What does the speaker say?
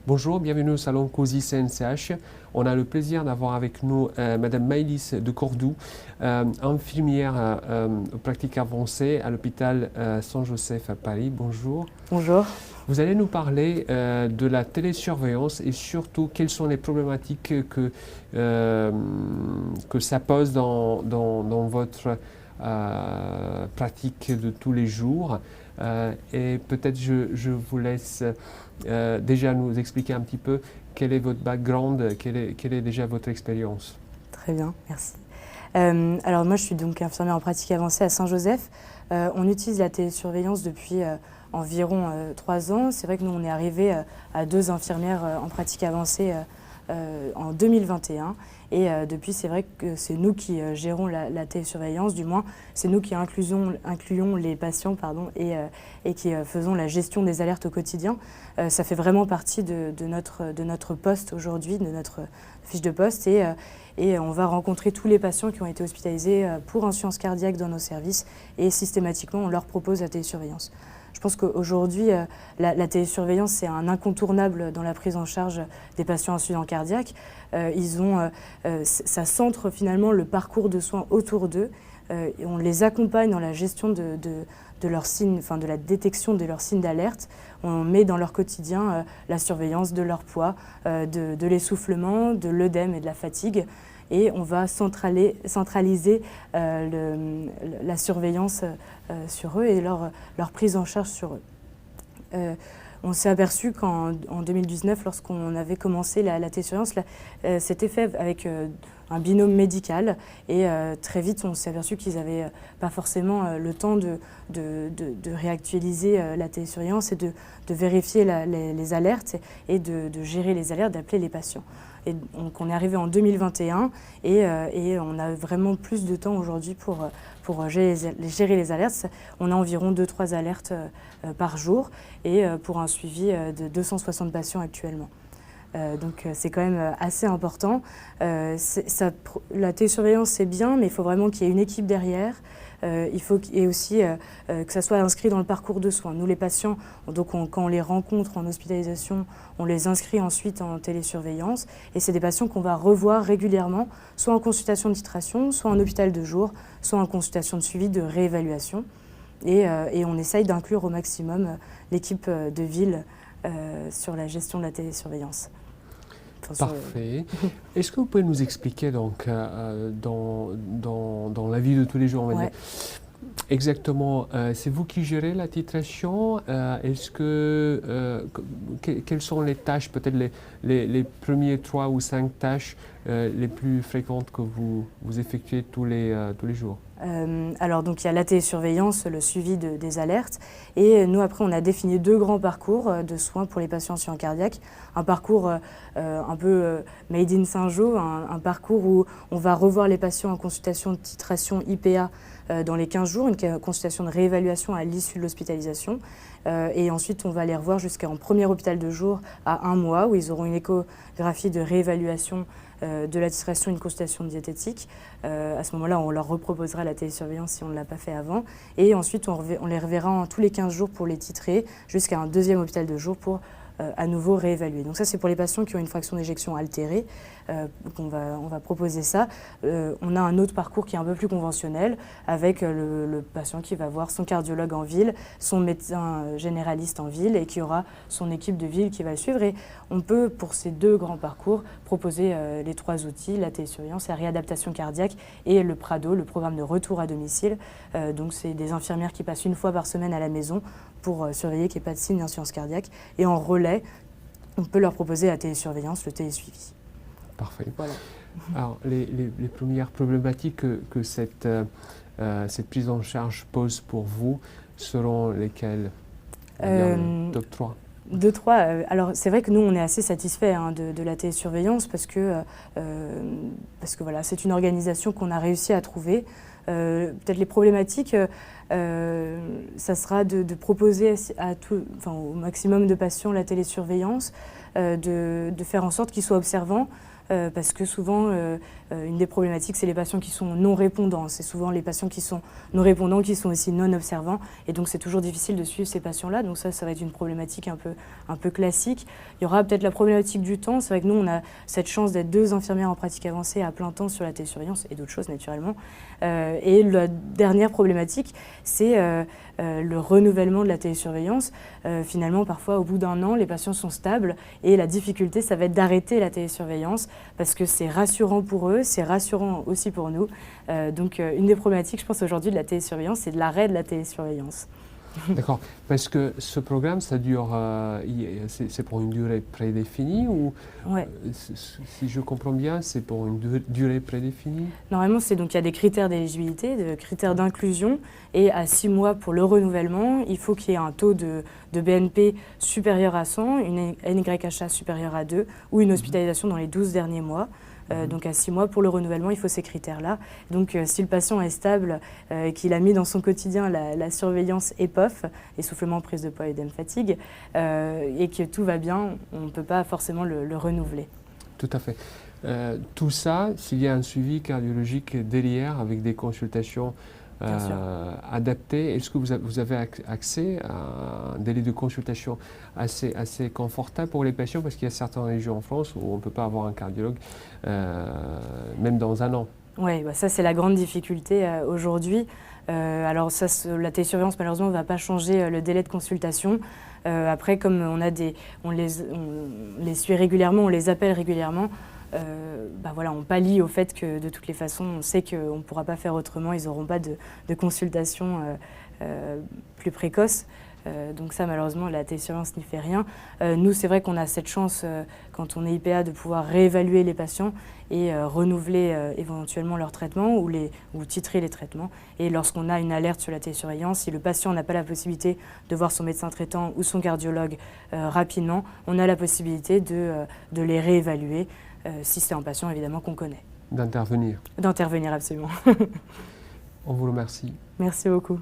Bonjour, bienvenue au salon COSI CNCH. On a le plaisir d'avoir avec nous Madame Maëlys de Cordoue, infirmière pratique avancée à l'hôpital Saint-Joseph à Paris. Bonjour. Bonjour. Vous allez nous parler de la télésurveillance et surtout quelles sont les problématiques que ça pose dans votre pratique de tous les jours. Et peut-être je vous laisse déjà nous expliquer un petit peu quel est votre background, quelle est déjà votre expérience. Très bien, merci. Alors moi je suis donc infirmière en pratique avancée à Saint-Joseph. On utilise la télésurveillance depuis environ 3 ans. C'est vrai que nous on est arrivé à 2 infirmières en pratique avancée en 2021 et depuis c'est vrai que c'est nous qui gérons la télésurveillance, du moins c'est nous qui incluons les patients et qui faisons la gestion des alertes au quotidien. Ça fait vraiment partie de notre poste aujourd'hui, de notre fiche de poste et on va rencontrer tous les patients qui ont été hospitalisés pour insuffisance cardiaque dans nos services et systématiquement on leur propose la télésurveillance. Je pense qu'aujourd'hui, la télésurveillance, c'est un incontournable dans la prise en charge des patients insuffisants cardiaques. Ça centre finalement le parcours de soins autour d'eux. On les accompagne dans la gestion de leurs signes, de la détection de leurs signes d'alerte. On met dans leur quotidien la surveillance de leur poids, de l'essoufflement, de l'œdème et de la fatigue. Et on va centraliser la surveillance sur eux et leur prise en charge sur eux. On s'est aperçu qu'en 2019, lorsqu'on avait commencé la télésurveillance, c'était fait avec un binôme médical et très vite on s'est aperçu qu'ils n'avaient pas forcément le temps de réactualiser la télésurveillance et de vérifier les alertes et de gérer les alertes, d'appeler les patients. Et donc on est arrivé en 2021 et on a vraiment plus de temps aujourd'hui pour gérer les alertes. On a environ 2-3 alertes par jour et pour un suivi de 260 patients actuellement. Donc c'est quand même assez important. La télésurveillance c'est bien, mais il faut vraiment qu'il y ait une équipe derrière. Il faut aussi que ça soit inscrit dans le parcours de soins. Nous les patients, donc quand on les rencontre en hospitalisation, on les inscrit ensuite en télésurveillance et c'est des patients qu'on va revoir régulièrement, soit en consultation de titration, soit en hôpital de jour, soit en consultation de suivi de réévaluation. Et on essaye d'inclure au maximum l'équipe de ville sur la gestion de la télésurveillance. Parfait. Est-ce que vous pouvez nous expliquer donc dans la vie de tous les jours, on va dire, exactement, c'est vous qui gérez la titration? Quelles sont les tâches, peut-être les premiers 3 ou 5 tâches les plus fréquentes que vous effectuez tous les jours? Alors donc il y a la télésurveillance, le suivi des alertes et nous après on a défini 2 grands parcours de soins pour les patients insuffisants cardiaques. Un parcours un peu made in Saint-Jean, un parcours où on va revoir les patients en consultation de titration IPA dans les 15 jours, une consultation de réévaluation à l'issue de l'hospitalisation. Et ensuite on va les revoir jusqu'en premier hôpital de jour à 1 mois où ils auront une échographie de réévaluation de la titration, une consultation diététique. À ce moment-là, on leur reproposera la télésurveillance si on ne l'a pas fait avant. Et ensuite, on les reverra tous les 15 jours pour les titrer jusqu'à un 2e hôpital de jour pour à nouveau réévaluer. Donc ça, c'est pour les patients qui ont une fraction d'éjection altérée. On va proposer ça. On a un autre parcours qui est un peu plus conventionnel avec le patient qui va voir son cardiologue en ville, son médecin généraliste en ville et qui aura son équipe de ville qui va le suivre. Et on peut, pour ces 2 grands parcours, proposer les 3 outils, la télésurveillance, la réadaptation cardiaque et le PRADO, le programme de retour à domicile. Donc c'est des infirmières qui passent 1 fois par semaine à la maison pour surveiller qu'il n'y ait pas de signe d'insuffisance cardiaque. Et en relais, on peut leur proposer la télésurveillance, le télésuivi. Parfait. Voilà. Alors, les premières problématiques que cette prise en charge pose pour vous seront lesquelles? Top 3. 2-3. Alors c'est vrai que nous on est assez satisfaits de la télésurveillance parce que voilà, c'est une organisation qu'on a réussi à trouver. Peut-être les problématiques, ça sera de proposer au maximum de patients la télésurveillance, de faire en sorte qu'ils soient observants. parce que souvent, une des problématiques, c'est les patients qui sont non répondants. C'est souvent les patients qui sont non répondants qui sont aussi non observants, et donc c'est toujours difficile de suivre ces patients-là. Donc ça va être une problématique un peu classique. Il y aura peut-être la problématique du temps. C'est vrai que nous, on a cette chance d'être 2 infirmières en pratique avancée à plein temps sur la télésurveillance et d'autres choses naturellement. Et la dernière problématique, c'est le renouvellement de la télésurveillance. Finalement, parfois, au bout d'1 an, les patients sont stables, et la difficulté, ça va être d'arrêter la télésurveillance parce que c'est rassurant pour eux, c'est rassurant aussi pour nous. Donc, une des problématiques, je pense, aujourd'hui de la télésurveillance, c'est de l'arrêt de la télésurveillance. D'accord, parce que ce programme, ça dure, c'est pour une durée prédéfinie ou, Ouais. si je comprends bien, c'est pour une durée prédéfinie? Normalement, donc il y a des critères d'éligibilité, des critères d'inclusion, et à 6 mois pour le renouvellement, il faut qu'il y ait un taux de BNP supérieur à 100, une NYHA supérieure à 2 ou une hospitalisation dans les 12 derniers mois. Donc à 6 mois pour le renouvellement, il faut ces critères-là. Donc si le patient est stable, qu'il a mis dans son quotidien la surveillance EPOF, essoufflement, prise de poids, œdème, fatigue, et que tout va bien, on ne peut pas forcément le renouveler. Tout à fait. Tout ça, s'il y a un suivi cardiologique derrière avec des consultations adaptées, est-ce que vous avez accès à un délai de consultation assez confortable pour les patients? Parce qu'il y a certaines régions en France où on ne peut pas avoir un cardiologue, même dans 1 an. Oui, bah ça c'est la grande difficulté aujourd'hui. Alors ça, la télésurveillance malheureusement ne va pas changer le délai de consultation. Après, comme on les suit régulièrement, on les appelle régulièrement, bah voilà, on pallie au fait que de toutes les façons, on sait qu'on ne pourra pas faire autrement, ils n'auront pas de consultation plus précoce. Donc ça, malheureusement, la télésurveillance n'y fait rien. Nous, c'est vrai qu'on a cette chance, quand on est IPA, de pouvoir réévaluer les patients et renouveler éventuellement leur traitement ou titrer les traitements. Et lorsqu'on a une alerte sur la télésurveillance, si le patient n'a pas la possibilité de voir son médecin traitant ou son cardiologue rapidement, on a la possibilité de les réévaluer, si c'est un patient évidemment qu'on connaît. D'intervenir. D'intervenir, absolument. On vous remercie. Merci beaucoup.